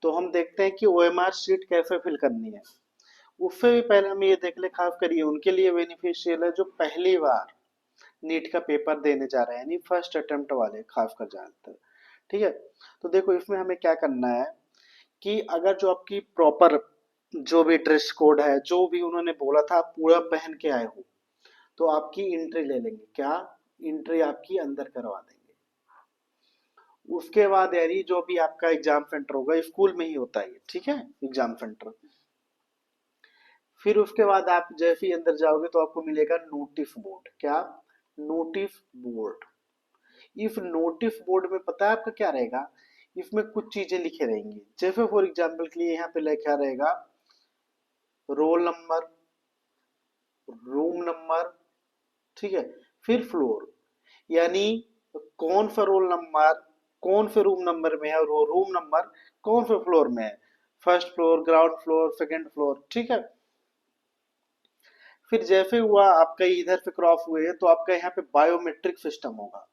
तो हम देखते हैं कि ओएमआर शीट कैसे फिल करनी है। उससे भी पहले हम ये देख ले, खास करिए उनके लिए बेनिफिशियल है जो पहली बार नीट का पेपर देने जा रहे हैं, यानी फर्स्ट अटेम्प्ट वाले खासकर ज्यादातर। ठीक है, तो देखो इसमें हमें क्या करना है कि अगर जो आपकी प्रॉपर जो भी ड्रेस कोड है, जो भी उन्होंने बोला था आप पूरा पहन के आए हो, तो आपकी एंट्री ले लेंगे। क्या? एंट्री आपकी अंदर करवा देंगे। उसके बाद यानी जो भी आपका एग्जाम सेंटर होगा, स्कूल में ही होता है ये, ठीक है, एग्जाम सेंटर। फिर उसके बाद आप जैसे ही अंदर जाओगे तो आपको मिलेगा नोटिस बोर्ड। क्या? Notice board. इस नोटिस बोर्ड में पता है आपका क्या रहेगा? इसमें कुछ चीजें लिखे रहेंगी, जैसे फॉर एग्जाम्पल के लिए यहाँ पे लिखा रहेगा रोल नंबर, रूम नंबर, ठीक है, फिर फ्लोर, यानी कौन सा रोल नंबर कौन से रूम नंबर में है और वो रूम नंबर कौन से फ्लोर में है, first floor, ground floor, second floor, ठीक है। फिर जैसे हुआ आपका इधर से क्रॉस हुए तो आपका यहाँ पे बायोमेट्रिक सिस्टम होगा।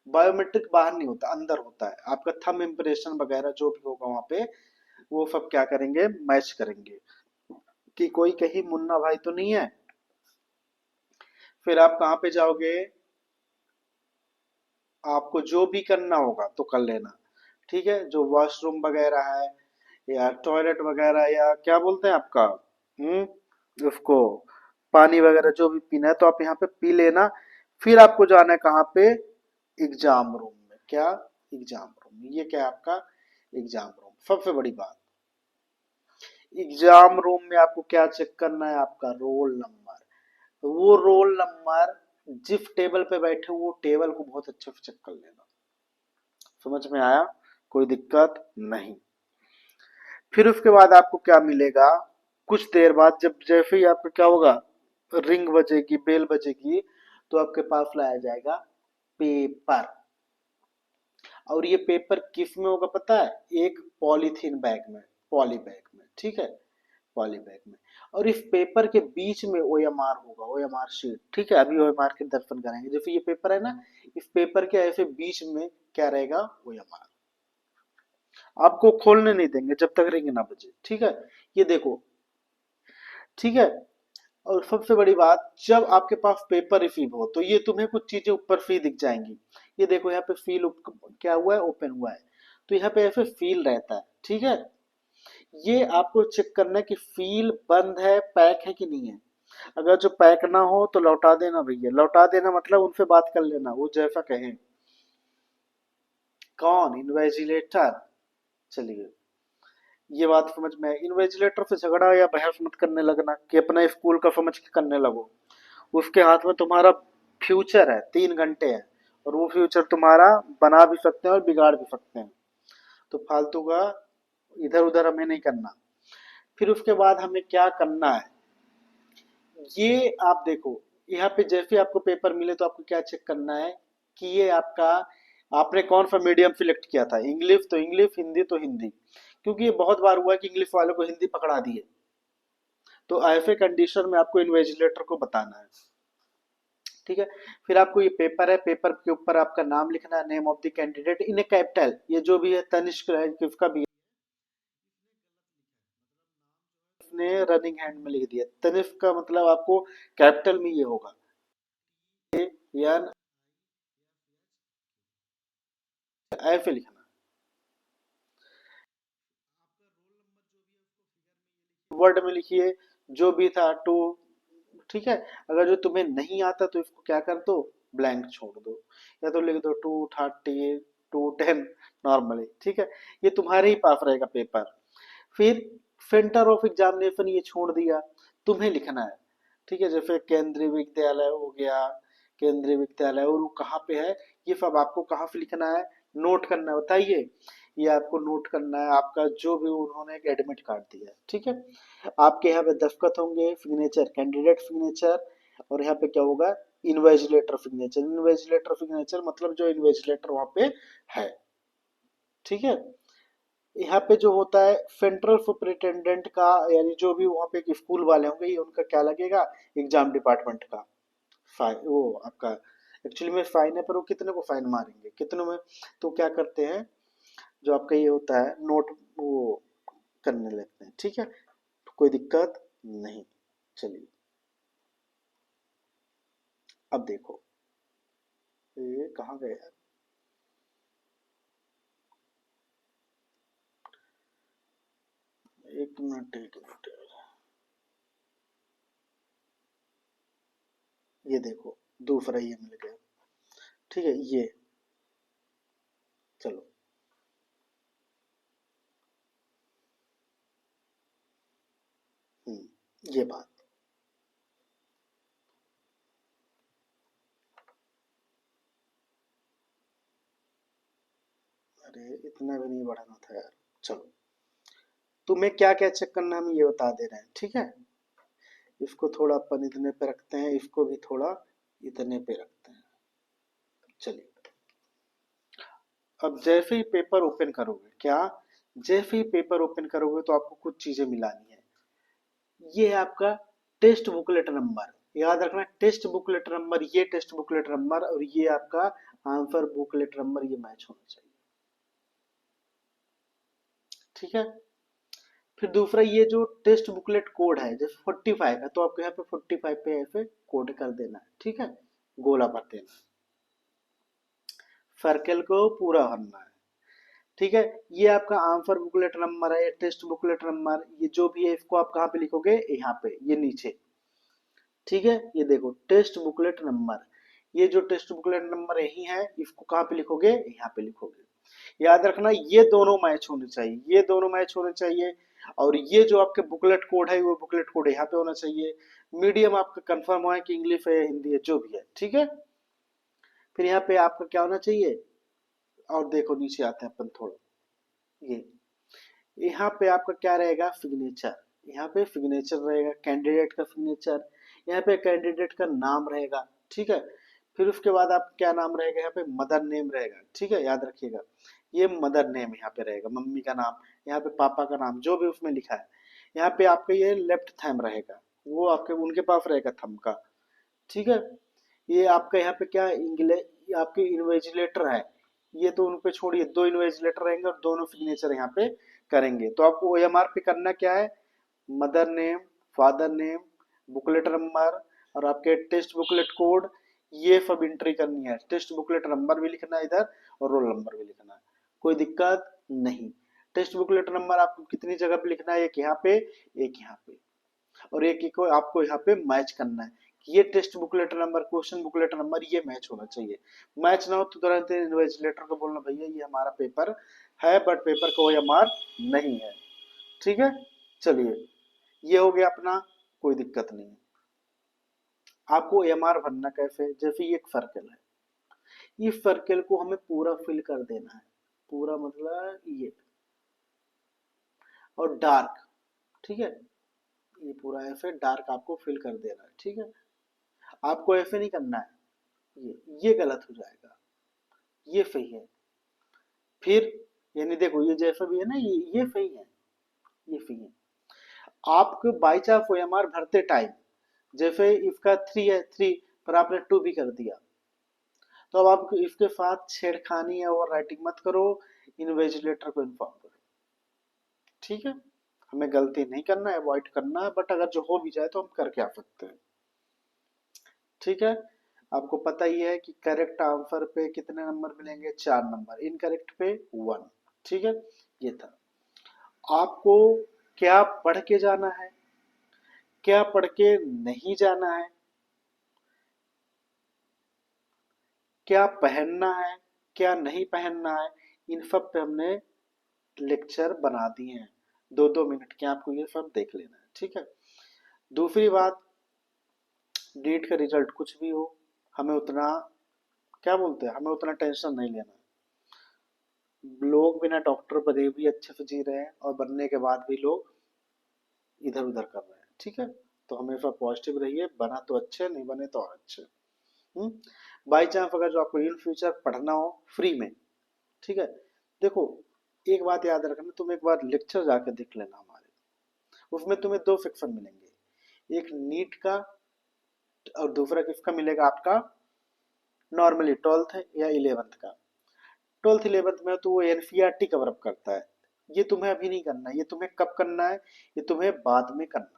बायोमेट्रिक बाहर नहीं होता, अंदर होता है। आपका थंब इम्प्रेशन वगैरह जो भी होगा वहां पे, वो सब क्या करेंगे, मैच करेंगे कि कोई कहीं मुन्ना भाई तो नहीं है। फिर आप कहाँ पे जाओगे, आपको जो भी करना होगा तो कर लेना, ठीक है। जो वॉशरूम वगैरह है या टॉयलेट वगैरह या क्या बोलते हैं आपका, उसको पानी वगैरह जो भी पीना है तो आप यहाँ पे पी लेना। फिर आपको जाना है कहाँ पे, एग्जाम रूम में। क्या? Exam room. ये क्या है आपका एग्जाम रूम। सबसे बड़ी बात, एग्जाम रूम में आपको क्या चेक करना है, आपका रोल नंबर। तो वो रोल नंबर जिस टेबल पे बैठे हो वो टेबल को बहुत अच्छे से चेक कर लेना। समझ में आया? कोई दिक्कत नहीं। फिर उसके बाद आपको क्या मिलेगा, कुछ देर बाद जब जैसे ही आपका क्या होगा, रिंग बजेगी, बेल बजेगी, तो आपके पास लाया जाएगा पेपर। और ये पेपर किस में होगा पता है? एक पॉलीथीन बैग में, पॉली बैग में, ठीक है, पॉली बैग में। और इस पेपर के बीच में ओएमआर होगा, ओएमआर शीट, ठीक है। अभी ओएमआर के दर्शन करेंगे। जैसे ये पेपर है ना, इस पेपर के ऐसे बीच में क्या रहेगा, ओएमआर। आपको खोलने नहीं देंगे जब तक रिंग ना बजे, ठीक है। ये देखो, ठीक है। और सबसे बड़ी बात, जब आपके पास पेपर रिसीव हो तो ये तुम्हें कुछ चीजें ऊपर फ्री दिख जाएंगी। ये देखो यहाँ पे फील क्या हुआ है, ओपन हुआ है। तो यहाँ पे ऐसे फील रहता है, ठीक है। ये आपको चेक करना है कि फील बंद है, पैक है कि नहीं है। अगर जो पैक ना हो तो लौटा देना भैया। लौटा देना मतलब उनसे बात कर लेना, वो जैसा कहें। कौन? इन्वेजिलेटर। चलिए, ये बात समझ में आई। इन्वेजिलेटर से झगड़ा या बहस मत करने लगना कि अपना स्कूल का समझ के करने लगो। उसके हाथ में तुम्हारा फ्यूचर है, 3 घंटे है, और वो फ्यूचर तुम्हारा बना भी सकते हैं और बिगाड़ भी सकते हैं। तो फालतू का इधर उधर हमें नहीं करना। फिर उसके बाद हमें क्या करना है, ये आप देखो, यहाँ पे जैसे आपको पेपर मिले तो आपको क्या चेक करना है कि ये आपका, आपने कौन सा मीडियम सिलेक्ट किया था। इंग्लिश तो इंग्लिश, हिंदी तो हिंदी। क्योंकि ये बहुत बार हुआ कि इंग्लिश वालों को हिंदी पकड़ा दिए। तो ऐसे कंडीशन में आपको इन्वेजिलेटर को बताना है, ठीक है। फिर आपको ये पेपर है, पेपर के ऊपर आपका नाम लिखना है, name of the candidate in A capital. ये जो भी है तनिष्क है, किसका भी है, उसने रनिंग हैंड में लिख दिया। तनिष्क का मतलब आपको कैपिटल में ये होगा, एन, ऐसे लिखना। वर्ड में लिखिए, जो भी था टू, ठीक है। अगर जो तुम्हें नहीं आता तो इसको क्या कर दो, ब्लैंक छोड़ दो, या तो लिख दो 230, 210 नॉर्मली, ठीक है। ये तुम्हारे ही पास रहेगा पेपर। फिर सेंटर ऑफ एग्जामिनेशन ये छोड़ दिया, तुम्हें लिखना है, ठीक है। जैसे केंद्रीय विद्यालय हो गया, केंद्रीय विद्यालय, और वो कहाँ पे है, ये सब आपको कहाँ से लिखना है, नोट करना है। बताइए, ये आपको नोट करना है, आपका जो भी उन्होंने एक एडमिट कार्ड दिया है, ठीक है। आपके यहाँ पे दस्तखत होंगे, सिग्नेचर, कैंडिडेट सिग्नेचर, और यहाँ पे क्या होगा, इन्वेजिलेटर सिग्नेचर। इन्वेजिलेटर सिग्नेचर मतलब जो इन्वेजिलेटर वहां पे है, ठीक है। यहाँ पे जो होता है सेंट्रल सुपरिटेंडेंट का, यानी जो भी वहाँ पे स्कूल वाले होंगे, ये उनका क्या लगेगा, एग्जाम डिपार्टमेंट का फाइन। वो आपका एक्चुअली में फाइन है, पर वो कितने को फाइन मारेंगे, कितनों में। तो क्या करते हैं, जो आपका ये होता है नोट, वो करने लगते हैं, ठीक है, तो कोई दिक्कत नहीं। चलिए अब देखो, ये कहाँ गए यार, एक मिनट एक मिनट, ये देखो दूसरा ये मिल गया, ठीक है, ये चलो ये बात, अरे इतना भी नहीं बढ़ाना था यार। चलो तुम्हें क्या क्या चेक करना है हम ये बता दे रहे हैं, ठीक है, इसको थोड़ा अपन इतने पे रखते हैं, इसको भी थोड़ा इतने पे रखते हैं। चलिए अब जैसे ही पेपर ओपन करोगे, क्या जैसे ही पेपर ओपन करोगे तो आपको कुछ चीजें मिलानी है। ये है आपका टेस्ट बुकलेट नंबर, याद रखना टेस्ट बुकलेट नंबर, ये टेस्ट बुकलेट नंबर और ये आपका आंसर बुकलेट नंबर, ये मैच होना चाहिए, ठीक है। फिर दूसरा ये जो टेस्ट बुकलेट कोड है, जैसे 45 है तो आपको यहाँ पे 45 पे ऐसे कोड कर देना है, ठीक है, गोला भर देना, सर्कल को पूरा भरना है, ठीक है। ये आपका आंसर बुकलेट नंबर है, टेस्ट बुकलेट नंबर, ये जो भी है इसको आप कहाँ पे लिखोगे, यहाँ पे ये नीचे, ठीक है। ये देखो टेस्ट बुकलेट नंबर, ये जो टेस्ट बुकलेट नंबर यही है, इसको कहाँ पे लिखोगे, यहाँ पे लिखोगे। याद रखना ये दोनों मैच होने चाहिए, ये दोनों मैच होने चाहिए, और ये जो आपके बुकलेट कोड है वो बुकलेट कोड यहाँ पे होना चाहिए। मीडियम आपका कंफर्म हो है कि इंग्लिश है हिंदी है जो भी है, ठीक है। फिर यहाँ पे आपका क्या होना चाहिए, और देखो नीचे आते हैं अपन थोड़ा, ये यहाँ पे आपका क्या रहेगा, सिग्नेचर, यहाँ पे सिग्नेचर रहेगा, कैंडिडेट का सिग्नेचर, यहाँ पे कैंडिडेट का नाम रहेगा, ठीक है। फिर उसके बाद आप क्या नाम रहेगा, यहाँ पे मदर नेम रहेगा, ठीक है, याद रखिएगा, ये मदर नेम यहाँ पे रहेगा, मम्मी का नाम, यहाँ पे पापा का नाम जो भी उसमें लिखा है, यहाँ पे आपका ये लेफ्ट थंब रहेगा, वो आपके उनके पास रहेगा थंब का, ठीक है। ये आपका यहाँ पे क्या इंग्लिश आपके इन्वेजिलेटर है, ये तो उन पे छोड़िए, दो इन्वेजिलेटर रहेंगे और दोनों सिग्नेचर यहाँ पे करेंगे। तो आपको ओएमआर पे करना क्या है, mother name, father name, booklet number और आपके टेस्ट बुकलेट कोड, ये सब एंट्री करनी है। टेस्ट बुकलेट नंबर भी लिखना है इधर और रोल नंबर भी लिखना है, कोई दिक्कत नहीं। टेस्ट बुकलेट नंबर आपको कितनी जगह पे लिखना है, एक यहाँ पे, एक यहाँ पे, और एक एक को आपको यहाँ पे मैच करना है कि ये test booklet number, question booklet number ये मैच होना चाहिए। मैच ना हो तो तुरंत इन्वेजिलेटर को बोलना भैया ये हमारा पेपर है बट पेपर का ओएमआर नहीं है, ठीक है। चलिए ये हो गया अपना, कोई दिक्कत नहीं। आपको ओएमआर भरना कैसे, जैसे ये एक सर्कल है, इस सर्कल को हमें पूरा फिल कर देना है, पूरा मतलब ये, और डार्क, ठीक है, ये पूरा ऐसे डार्क आपको फिल कर देना है, ठीक है। आपको ऐसे नहीं करना है, ये गलत हो जाएगा, ये सही है। फिर यानी देखो ये जैसा भी है ना, ये सही है, ये सही है। आपको बाई चांस ओएमआर भरते टाइम जैसे इसका 3 है, 3 पर आपने 2 भी कर दिया, तो अब आप इसके साथ छेड़खानी या ओवर राइटिंग मत करो, इन्वेजिलेटर को इन्फॉर्म करो, ठीक है। हमें गलती नहीं करना है, अवॉइड करना है, बट अगर जो हो भी जाए तो हम करके आ सकते हैं, ठीक है। आपको पता ही है कि करेक्ट आंसर पे कितने नंबर मिलेंगे, 4 नंबर, इनकरेक्ट पे 1, ठीक है। ये था, आपको क्या पढ़ के जाना है, क्या पढ़ के नहीं जाना है, क्या पहनना है, क्या नहीं पहनना है, इन सब पे हमने लेक्चर बना दिए हैं, 2-2 मिनट के, आपको ये सब देख लेना है, ठीक है। दूसरी बात, नीट का रिजल्ट कुछ भी हो, हमें उतना क्या बोलते हैं, हमें उतना टेंशन नहीं लेना है। लोग बिना डॉक्टर बने भी अच्छे से जी रहे हैं और बनने के बाद भी लोग इधर उधर कर रहे हैं, ठीक है। तो हमेशा पॉजिटिव रहिए, बना तो अच्छे, नहीं बने तो और अच्छे। बाई चांस अगर जो आपको इन फ्यूचर पढ़ना हो फ्री में, ठीक है, देखो एक बात याद रखना, तुम एक बार लेक्चर जाकर देख लेना हमारे, उसमें तुम्हें 2 सेक्शन मिलेंगे, एक नीट का और दूसरा किसका मिलेगा, आपका नॉर्मली 12th या 11th का। 12th 11th में तो वो एनसीईआरटी कवर अप करता है, ये तुम्हें अभी नहीं करना है, ये तुम्हें कब करना है, ये तुम्हें बाद में करना है।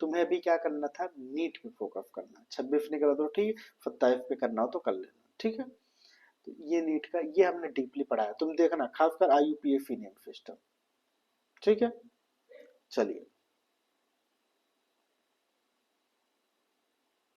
तुम्हें अभी क्या करना था, नीट पे फोकस करना है। 26 नहीं करा तो ठीक, 27 पे करना हो तो कर लेना, ठीक है। तो ये नीट का ये हमने डीपली पढ़ा है, तुम देखना खासकर IUPAC नेम सिस्टम, ठीक है। चलिए।